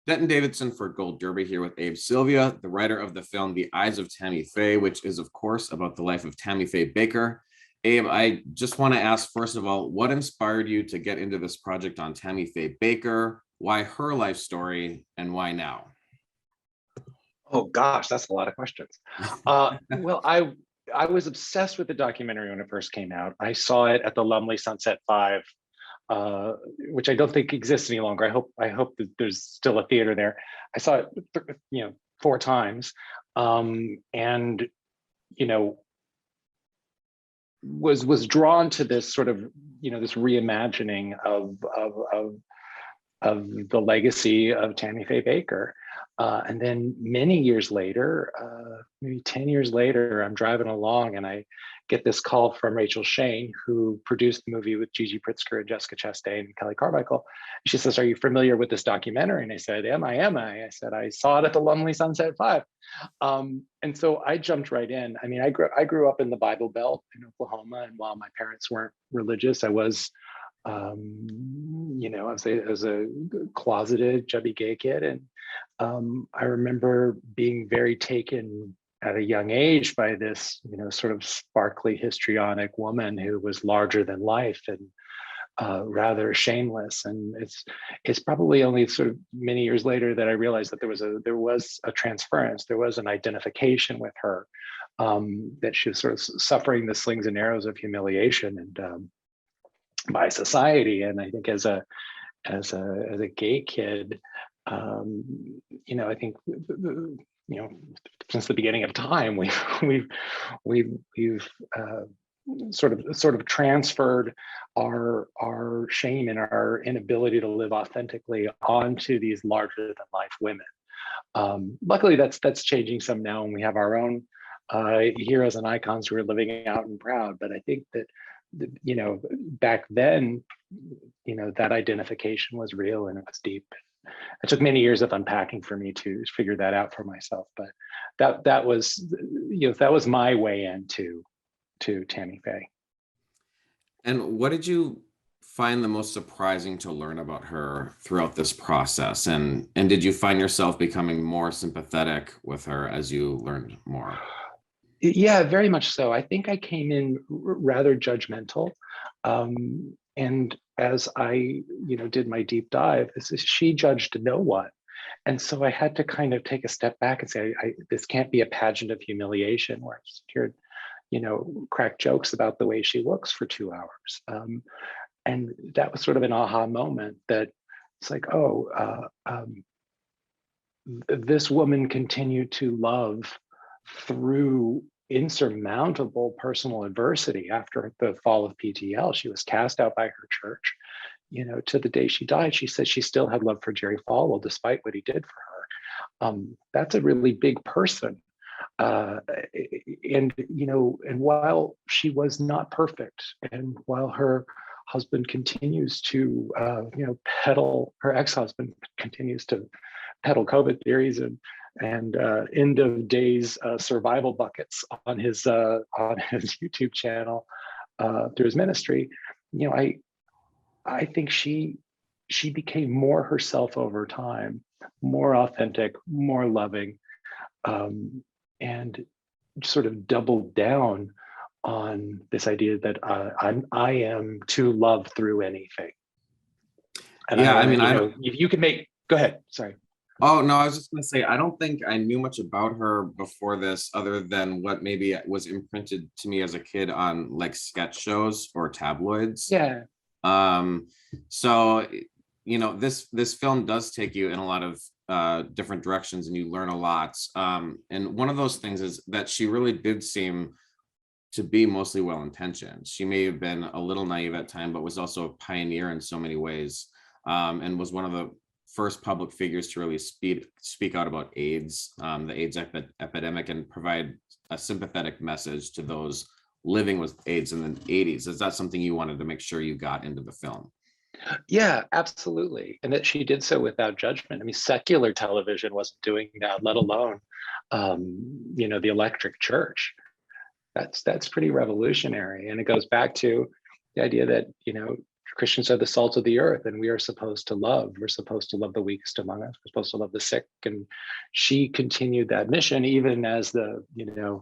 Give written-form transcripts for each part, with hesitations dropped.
Denton Davidson for Gold Derby here with Abe Sylvia, the writer of the film The Eyes of Tammy Faye, which is, of course, about the life of Tammy Faye Bakker. Abe, I just want to ask, first of all, what inspired you to get into this project on Tammy Faye Bakker? Why her life story, and why now? Oh gosh, that's a lot of questions. Well, I was obsessed with the documentary when it first came out. I saw it at the Lumley Sunset 5, which I don't think exists any longer. I hope that there's still a theater there. I saw it, 4 times, and was drawn to this sort of this reimagining of the legacy of Tammy Faye Bakker. And then many years later, maybe 10 years later, I'm driving along and I get this call from Rachel Shane, who produced the movie with Gigi Pritzker and Jessica Chastain and Kelly Carmichael. She says, "Are you familiar with this documentary?" And I said, Am I? I said, "I saw it at the Lumley Sunset 5." And so I jumped right in. I mean, I grew up in the Bible Belt in Oklahoma, and while my parents weren't religious, I was as a closeted chubby gay kid. And I remember being very taken at a young age by this, sort of sparkly histrionic woman who was larger than life and rather shameless. And it's probably only sort of many years later that I realized that there was a transference, there was an identification with her, that she was sort of suffering the slings and arrows of humiliation and by society. And I think as a gay kid, I think since the beginning of time, we've sort of transferred our shame and our inability to live authentically onto these larger than life women. Luckily, that's changing some now, and we have our own heroes and icons who are living out and proud. But I think that back then, that identification was real and it was deep. It took many years of unpacking for me to figure that out for myself, but that was my way into Tammy Faye. And what did you find the most surprising to learn about her throughout this process? And did you find yourself becoming more sympathetic with her as you learned more? Yeah, very much so. I think I came in rather judgmental. And as I, did my deep dive, she judged no one. And so I had to kind of take a step back and say, this can't be a pageant of humiliation where I just heard, crack jokes about the way she looks for 2 hours. And that was sort of an aha moment that it's like, this woman continued to love through insurmountable personal adversity. After the fall of PTL, she was cast out by her church. To the day she died, she said she still had love for Jerry Falwell despite what he did for her. That's a really big person. And while she was not perfect, and while her husband continues to, her ex-husband continues to peddle COVID theories and end of days survival buckets on his YouTube channel through his ministry, I think she became more herself over time, more authentic, more loving, and sort of doubled down on this idea that I am to love through anything. And yeah, you can make. Go ahead. Sorry. Oh, no, I was just going to say, I don't think I knew much about her before this, other than what maybe was imprinted to me as a kid on like sketch shows or tabloids. Yeah. So, this film does take you in a lot of different directions, and you learn a lot. And one of those things is that she really did seem to be mostly well-intentioned. She may have been a little naive at time, but was also a pioneer in so many ways, and was one of the first public figures to really speak out about AIDS, the AIDS epidemic, and provide a sympathetic message to those living with AIDS in the 80s. Is that something you wanted to make sure you got into the film? Yeah, absolutely. And that she did so without judgment. I mean, secular television wasn't doing that, let alone, the electric church. That's pretty revolutionary. And it goes back to the idea that, Christians are the salt of the earth, and we are supposed to love. We're supposed to love the weakest among us. We're supposed to love the sick. And she continued that mission even as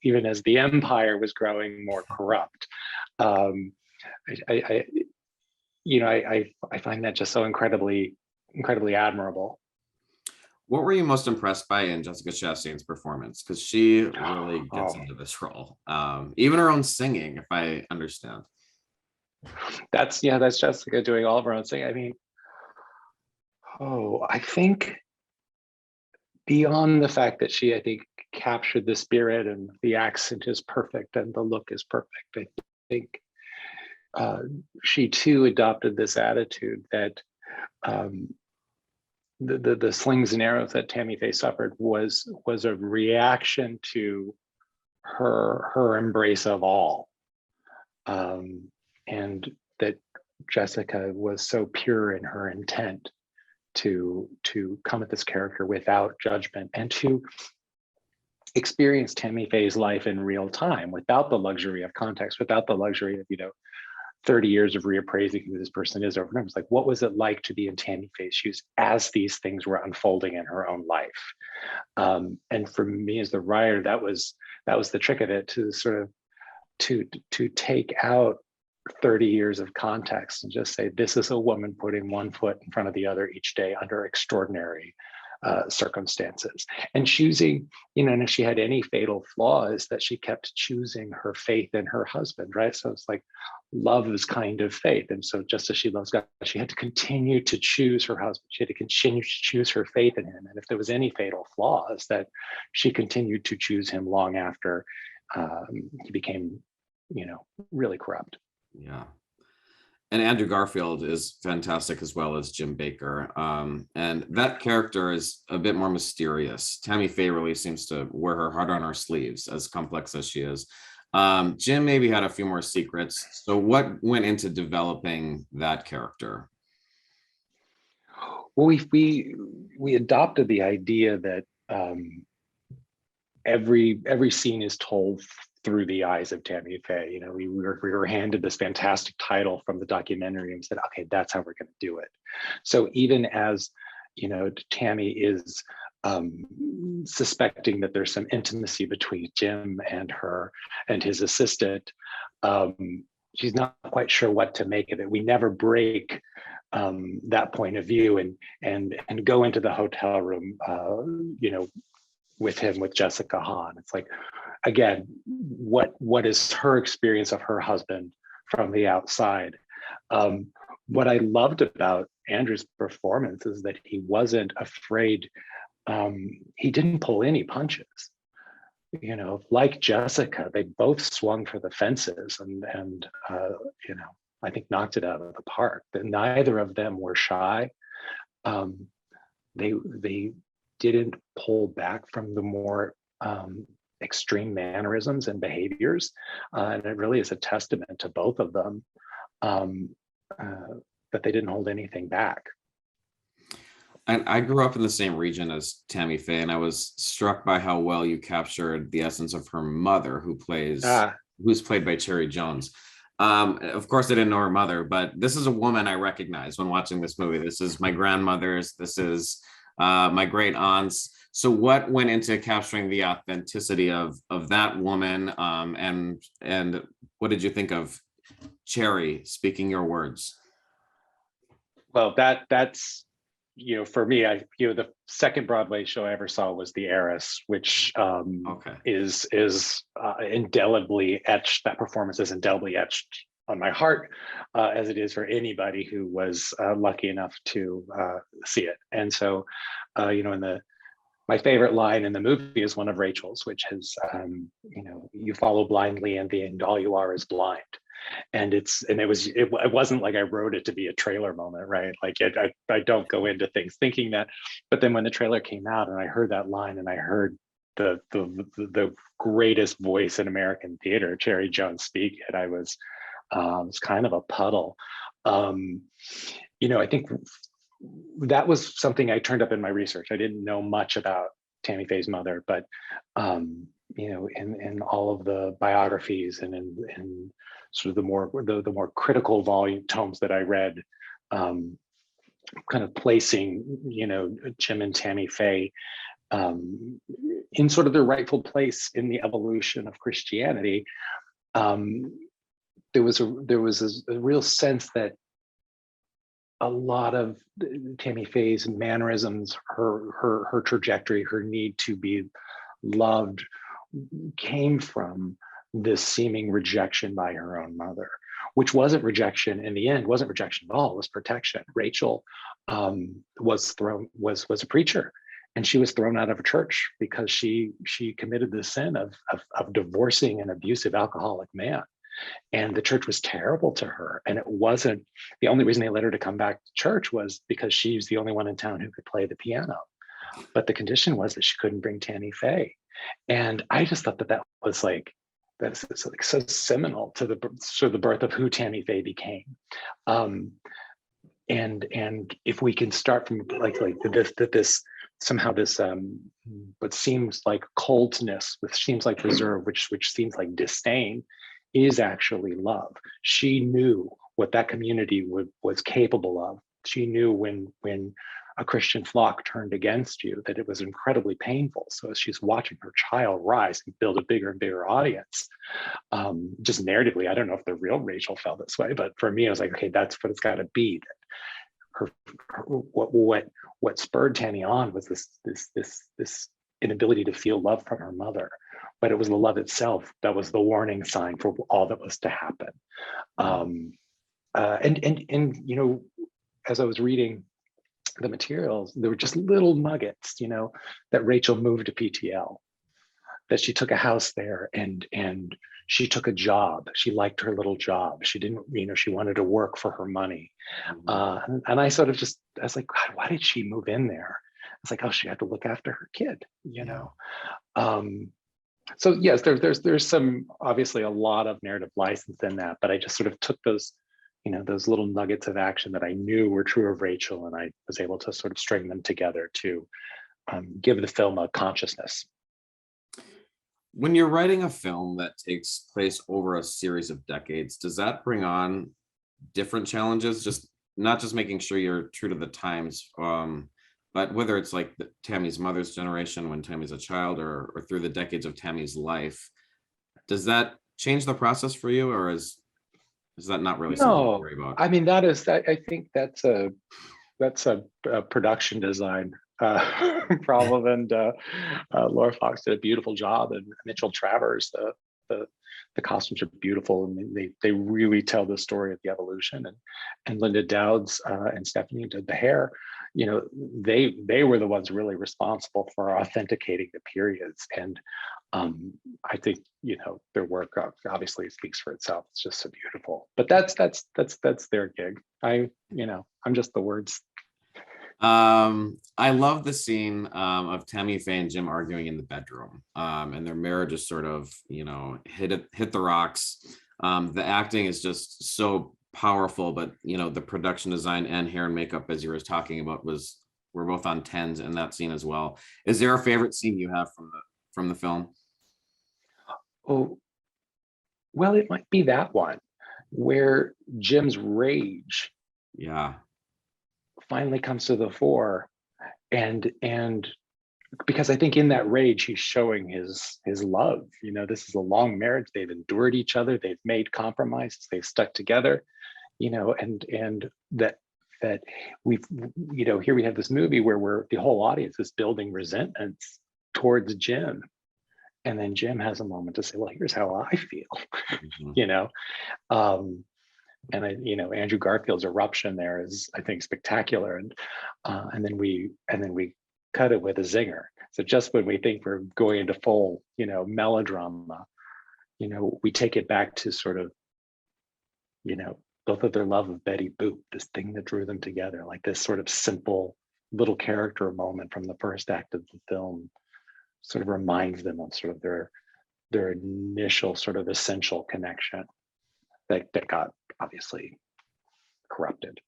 even as the empire was growing more corrupt. I find that just so incredibly admirable. What were you most impressed by in Jessica Chastain's performance? Because she really gets into this role. Even her own singing, if I understand. That's Jessica doing all of her own singing. I mean, I think beyond the fact that she, I think, captured the spirit, and the accent is perfect and the look is perfect, I think she too adopted this attitude that the slings and arrows that Tammy Faye suffered was a reaction to her embrace of all, and that Jessica was so pure in her intent to come at this character without judgment, and to experience Tammy Faye's life in real time without the luxury of context, without the luxury of 30 years of reappraising who this person is over and over. It's like, what was it like to be in Tammy Faye's shoes as these things were unfolding in her own life? And for me as the writer, that was the trick of it, to sort of to take out 30 years of context and just say, this is a woman putting one foot in front of the other each day under extraordinary circumstances, and choosing, and if she had any fatal flaws, that she kept choosing her faith in her husband, right? So it's like, love is kind of faith. And so just as she loves God, she had to continue to choose her husband. She had to continue to choose her faith in him. And if there was any fatal flaws, that she continued to choose him long after he became, really corrupt. Yeah. And Andrew Garfield is fantastic, as well as Jim Bakker. And that character is a bit more mysterious. Tammy Faye really seems to wear her heart on her sleeves, as complex as she is. Jim maybe had a few more secrets. So what went into developing that character? Well, we adopted the idea that every scene is told through the eyes of Tammy Faye. We were handed this fantastic title from the documentary and said, okay, that's how we're going to do it. So even as Tammy is suspecting that there's some intimacy between Jim and her and his assistant, she's not quite sure what to make of it. We never break that point of view and go into the hotel room, with him, with Jessica Hahn. It's like, again, what is her experience of her husband from the outside? What I loved about Andrew's performance is that he wasn't afraid. He didn't pull any punches. Like Jessica, they both swung for the fences and I think knocked it out of the park. That neither of them were shy. They didn't pull back from the more extreme mannerisms and behaviors. And it really is a testament to both of them that they didn't hold anything back. And I grew up in the same region as Tammy Faye, and I was struck by how well you captured the essence of her mother, who's played by Cherry Jones. Of course, I didn't know her mother, but this is a woman I recognize when watching this movie. This is my grandmother's. This is my great aunts. So what went into capturing the authenticity of that woman, and what did you think of Cherry speaking your words? Well, that's for me, the second Broadway show I ever saw was The Heiress, which is indelibly etched. That performance is indelibly etched on my heart, as it is for anybody who was lucky enough to see it. And so, my favorite line in the movie is one of Rachel's, which is, you follow blindly and the end all you are is blind. And it wasn't like I wrote it to be a trailer moment, right? Like I don't go into things thinking that, but then when the trailer came out and I heard that line and I heard the greatest voice in American theater, Cherry Jones, speak it, I was kind of a puddle. I think that was something I turned up in my research. I didn't know much about Tammy Faye's mother, but in all of the biographies and in sort of the more critical volume tomes that I read, kind of placing, Jim and Tammy Faye in sort of their rightful place in the evolution of Christianity. There was a real sense that a lot of Tammy Faye's mannerisms, her trajectory, her need to be loved, came from this seeming rejection by her own mother, which wasn't rejection in the end, wasn't rejection at all, it was protection. Rachel was a preacher, and she was thrown out of a church because she committed the sin of divorcing an abusive alcoholic man. And the church was terrible to her. And it wasn't, the only reason they let her to come back to church was because she was the only one in town who could play the piano. But the condition was that she couldn't bring Tammy Faye. And I just thought that was like, that's like so seminal to the birth of who Tammy Faye became. And if we can start from like this somehow this what seems like coldness, which seems like reserve, which seems like disdain, is actually love. She knew what that community was capable of. She knew when a Christian flock turned against you, that it was incredibly painful. So as she's watching her child rise and build a bigger and bigger audience, just narratively, I don't know if the real Rachel felt this way, but for me, I was like, okay, that's what it's got to be. What spurred Tammy on was this inability to feel love from her mother, but it was the love itself that was the warning sign for all that was to happen. And as I was reading the materials, there were just little nuggets, that Rachel moved to PTL, that she took a house there, and she took a job. She liked her little job. She didn't, she wanted to work for her money. And I sort of I was like, God, why did she move in there? It's like, oh, she had to look after her kid, So yes, there's some, obviously a lot of narrative license in that, but I just sort of took those little nuggets of action that I knew were true of Rachel, and I was able to sort of string them together to give the film a consciousness. When you're writing a film that takes place over a series of decades, does that bring on different challenges? Just not just making sure you're true to the times, but whether it's like Tammy's mother's generation when Tammy's a child, or through the decades of Tammy's life, does that change the process for you, or is that not really something to worry about? I mean, I think that's a production design problem, and Laura Fox did a beautiful job, and Mitchell Travers, the costumes are beautiful, and they really tell the story of the evolution. And Linda Dowds and Stephanie did the hair. They were the ones really responsible for authenticating the periods, and I think their work obviously speaks for itself. It's just so beautiful. But that's their gig. I'm just the words. I love the scene of Tammy Faye and Jim arguing in the bedroom, and their marriage is sort of hit the rocks. The acting is just so powerful, but the production design and hair and makeup, as you were talking about, we're both on 10s in that scene as well. Is there a favorite scene you have from the film? Oh, well, it might be that one where Jim's rage finally comes to the fore, and because I think in that rage he's showing his love. This is a long marriage. They've endured each other. They've made compromises. They've stuck together. And that we've here we have this movie where the whole audience is building resentments towards Jim, and then Jim has a moment to say, well, here's how I feel. And Andrew Garfield's eruption there is, I think, spectacular, and then we cut it with a zinger. So just when we think we're going into full melodrama, we take it back to sort of both of their love of Betty Boop, this thing that drew them together, like this sort of simple little character moment from the first act of the film, sort of reminds them of sort of their initial sort of essential connection that got obviously corrupted.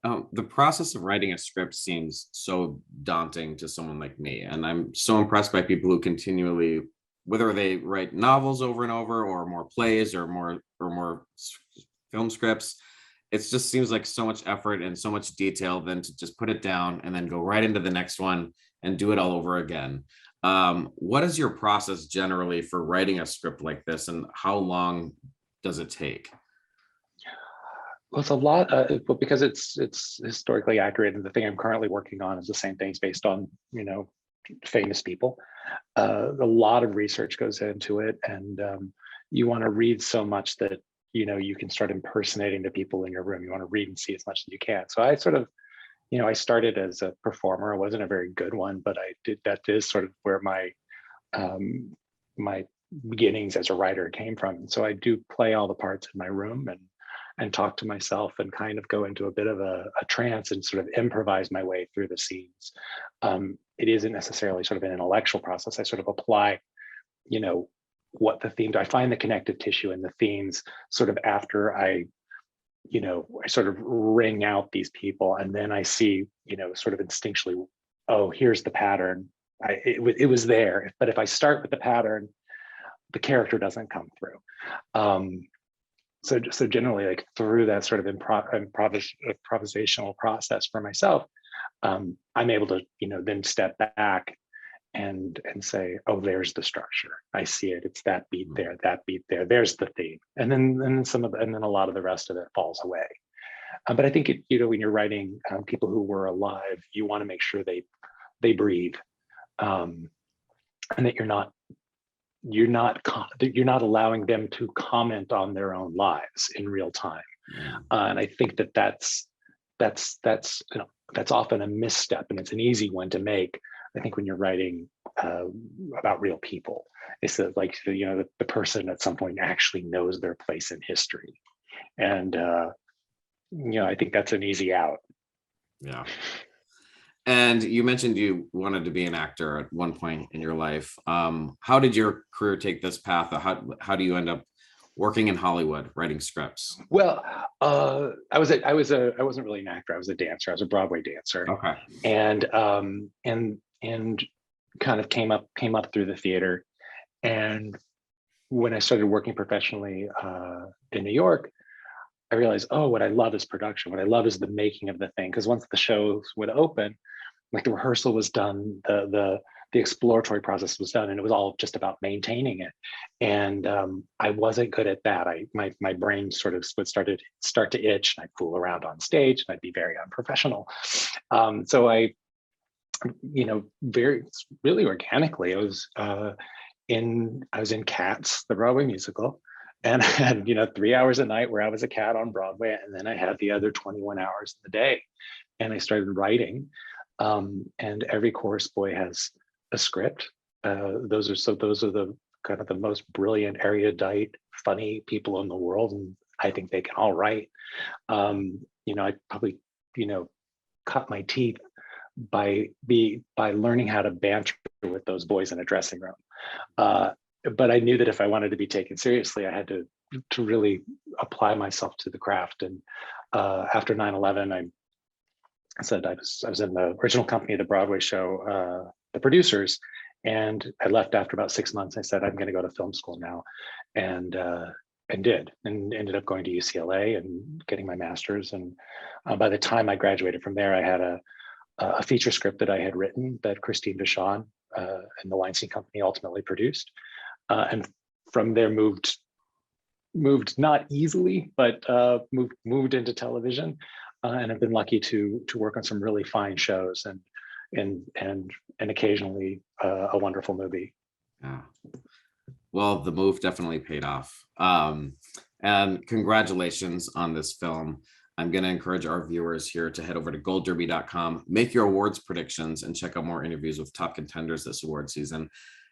The process of writing a script seems so daunting to someone like me, and I'm so impressed by people who continually whether they write novels over and over, or more plays, or more film scripts. It just seems like so much effort and so much detail than to just put it down and then go right into the next one and do it all over again. What is your process generally for writing a script like this, and how long does it take? Well, it's a lot, but because it's historically accurate, and the thing I'm currently working on is the same things based on, famous people. A lot of research goes into it, and you want to read so much that you can start impersonating the people in your room. You want to read and see as much as you can. So I sort of, I started as a performer. I wasn't a very good one, but that is sort of where my beginnings as a writer came from. And so I do play all the parts in my room and talk to myself and kind of go into a bit of a trance and sort of improvise my way through the scenes. It isn't necessarily sort of an intellectual process. I sort of apply, what the themes, I find the connective tissue in the themes sort of after I sort of ring out these people, and then I see, sort of instinctually, oh, here's the pattern. It was there, but if I start with the pattern, the character doesn't come through. So generally, like through that sort of improvisational process for myself, I'm able to, then step back and say, oh, there's the structure. I see it. It's that beat there, that beat there. There's the theme, and then a lot of the rest of it falls away. But I think when you're writing people who were alive, you want to make sure they breathe, and that you're not allowing them to comment on their own lives in real time. And I think that's often a misstep, and it's an easy one to make. I think when you're writing about real people, it's that, like, the person at some point actually knows their place in history, and I think that's an easy out. Yeah. And you mentioned you wanted to be an actor at one point in your life. How did your career take this path? How do you end up working in Hollywood writing scripts? Well, I wasn't really an actor. I was a dancer. I was a Broadway dancer. Okay. And kind of came up through the theater. And when I started working professionally in New York, I realized, oh, what I love is production. What I love is the making of the thing. Because once the shows would open, like, the rehearsal was done, the exploratory process was done, and it was all just about maintaining it. And I wasn't good at that. My brain sort of would start to itch, and I'd fool around on stage, and I'd be very unprofessional. So I, very really organically, I was in Cats, the Broadway musical. And I had, 3 hours a night where I was a cat on Broadway, and then I had the other 21 hours in the day. And I started writing. And every chorus boy has a script. Those are the kind of the most brilliant, erudite, funny people in the world, and I think they can all write. I probably, cut my teeth by learning how to banter with those boys in a dressing room. But I knew that if I wanted to be taken seriously, I had to really apply myself to the craft. And after 9/11, I said I was in the original company of the Broadway show, the producers, and I left after about 6 months. I said, I'm going to go to film school now, and did, and ended up going to UCLA and getting my master's. And by the time I graduated from there, I had a feature script that I had written that Christine Vachon and the Weinstein Company ultimately produced. And from there moved not easily, but moved into television, and I've been lucky to work on some really fine shows and occasionally a wonderful movie. Yeah. Well, the move definitely paid off. And congratulations on this film. I'm going to encourage our viewers here to head over to goldderby.com, make your awards predictions, and check out more interviews with top contenders this award season.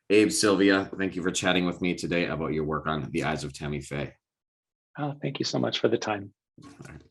Abe Sylvia, thank you for chatting with me today about your work on The Eyes of Tammy Faye. Oh, thank you so much for the time. All right.